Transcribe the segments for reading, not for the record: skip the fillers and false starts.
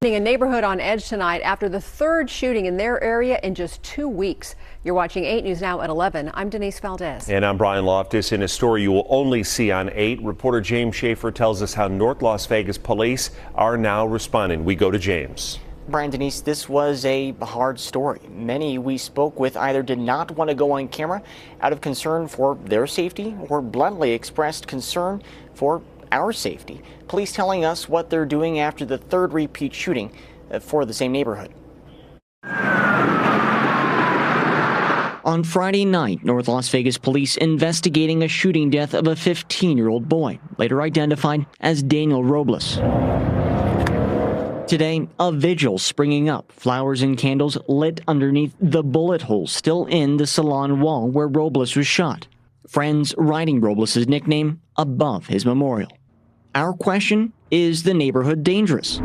A neighborhood on edge tonight after the third shooting in their area in just 2 weeks. You're watching 8 News Now at 11. I'm Denise Valdez. And I'm Brian Loftus. In a story you will only see on 8, reporter James Schaefer tells us how North Las Vegas police are now responding. We go to James. Brian, Denise, this was a hard story. Many we spoke with either did not want to go on camera out of concern for their safety or bluntly expressed concern for our safety. Police telling us what they're doing after the third repeat shooting for the same neighborhood. On Friday night, North Las Vegas police investigating a shooting death of a 15-year-old boy, later identified as Daniel Robles. Today, a vigil springing up, flowers and candles lit underneath the bullet holes still in the salon wall where Robles was shot. Friends writing Robles' nickname above his memorial. Our question, is the neighborhood dangerous?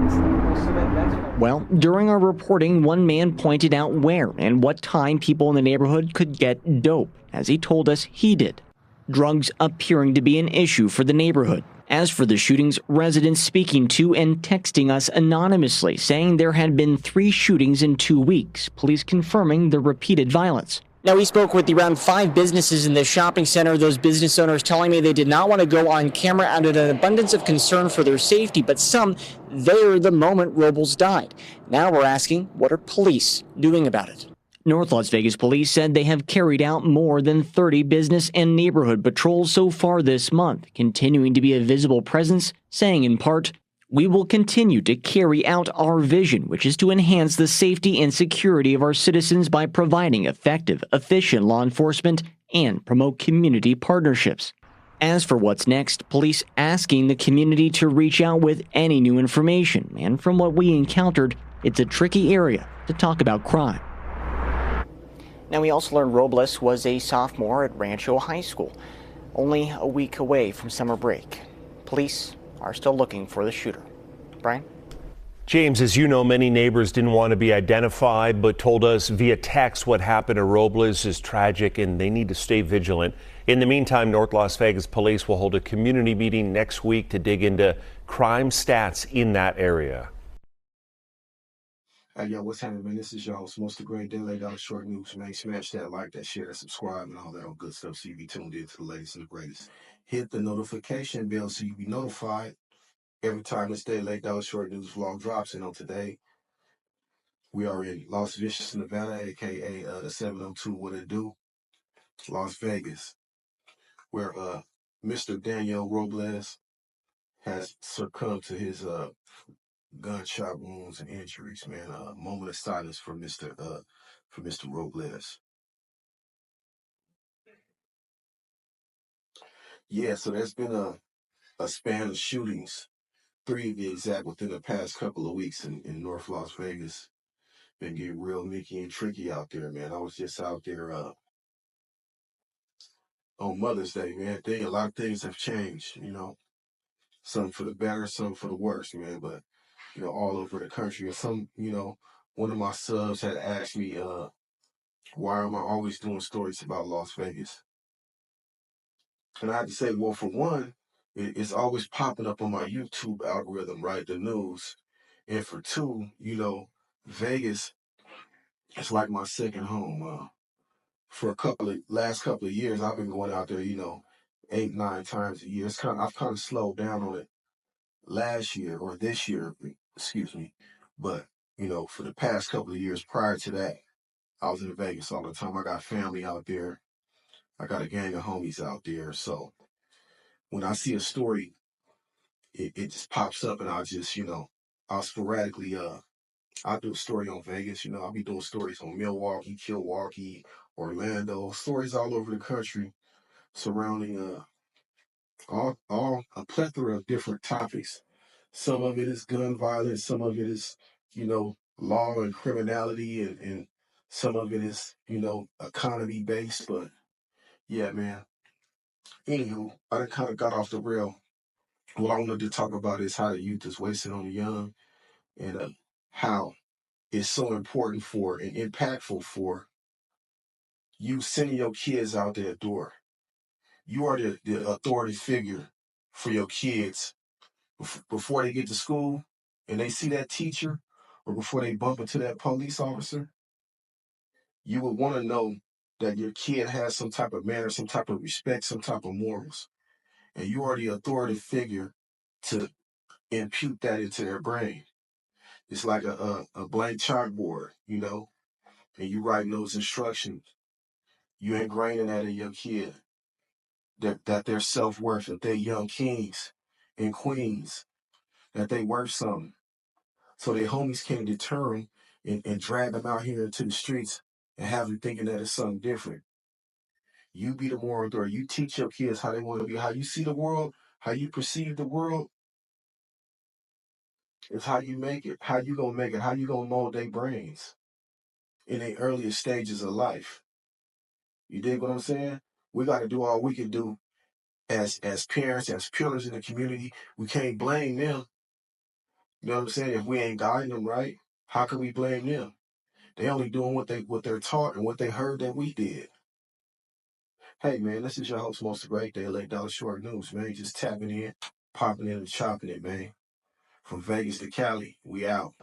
Well, during our reporting, one man pointed out where and what time people in the neighborhood could get dope, as he told us he did. Drugs appearing to be an issue for the neighborhood. As for the shootings, residents speaking to and texting us anonymously, saying there had been 3 shootings in 2 weeks, police confirming the repeated violence. Now, we spoke with around 5 businesses in the shopping center. Those business owners telling me they did not want to go on camera out of an abundance of concern for their safety, but some there the moment Robles died. Now we're asking, what are police doing about it? North Las Vegas police said they have carried out more than 30 business and neighborhood patrols so far this month, continuing to be a visible presence, saying in part, "We will continue to carry out our vision, which is to enhance the safety and security of our citizens by providing effective, efficient law enforcement and promote community partnerships." As for what's next, police asking the community to reach out with any new information. And from what we encountered, it's a tricky area to talk about crime. Now, we also learned Robles was a sophomore at Rancho High School, only a week away from summer break. Police are still looking for the shooter. Brian? James, as you know, many neighbors didn't want to be identified, but told us via text what happened to Robles is tragic and they need to stay vigilant. In the meantime, North Las Vegas police will hold a community meeting next week to dig into crime stats in that area. Hey, yo, what's happening, man? This is your host, Most Great Day, laid out short news, man. Smash that like, that share, that subscribe, and all that old good stuff so you be tuned in to the latest and the greatest. Hit the notification bell so you be notified every time this day laid out short news vlog drops. And on today, we are in Las Vegas, Nevada, aka the 702 What It Do, Las Vegas, where Mr. Daniel Robles has succumbed to his gunshot wounds and injuries, man. A moment of silence for Mr. Robles. Yeah, so there's been a span of shootings, 3 to be exact, within the past couple of weeks in North Las Vegas. Been getting real Mickey and tricky out there, man. I was just out there on Mother's Day, man. A lot of things have changed, you know. Some for the better, some for the worse, man. But you know, all over the country. And some, you know, one of my subs had asked me, why am I always doing stories about Las Vegas? And I had to say, well, for one, it's always popping up on my YouTube algorithm, right? The news. And for two, you know, Vegas is like my second home. For last couple of years, I've been going out there, you know, 8, 9 times a year. I've kind of slowed down on it last year or this year, excuse me. But, you know, for the past couple of years prior to that, I was in Vegas all the time. I got family out there. I got a gang of homies out there. So when I see a story, it just pops up and I'll just, you know, I'll sporadically, I'll do a story on Vegas. You know, I'll be doing stories on Milwaukee, Milwaukee, Orlando, stories all over the country surrounding all a plethora of different topics. Some of it is gun violence, some of it is, you know, law and criminality, and some of it is, you know, economy based. But yeah, man. Anywho, I done kind of got off the rail. What I wanted to talk about is how the youth is wasting on the young, and how is so important for and impactful for you sending your kids out their door. You are the authority figure for your kids before they get to school and they see that teacher, or before they bump into that police officer. You would want to know that your kid has some type of manner, some type of respect, some type of morals. And you are the authority figure to impute that into their brain. It's like a blank chalkboard, and you writing those instructions. You ingraining that in your kid, that their self-worth, that they're young kings and queens, that they worth something. So their homies can't deter them and drag them out here into the streets and have them thinking that it's something different. You be the moral authority. You teach your kids how they want to be, how you see the world, how you perceive the world. It's how you make it, how you gonna make it, how you gonna mold their brains in the earliest stages of life. You dig what I'm saying? We got to do all we can do as parents, as pillars in the community. We can't blame them. You know what I'm saying? If we ain't guiding them right, how can we blame them? They only doing what they're taught and what they heard that we did. Hey man, this is your host, most great day, late dollar short news, man. Just tapping in, popping in and chopping it, man. From Vegas to Cali, we out.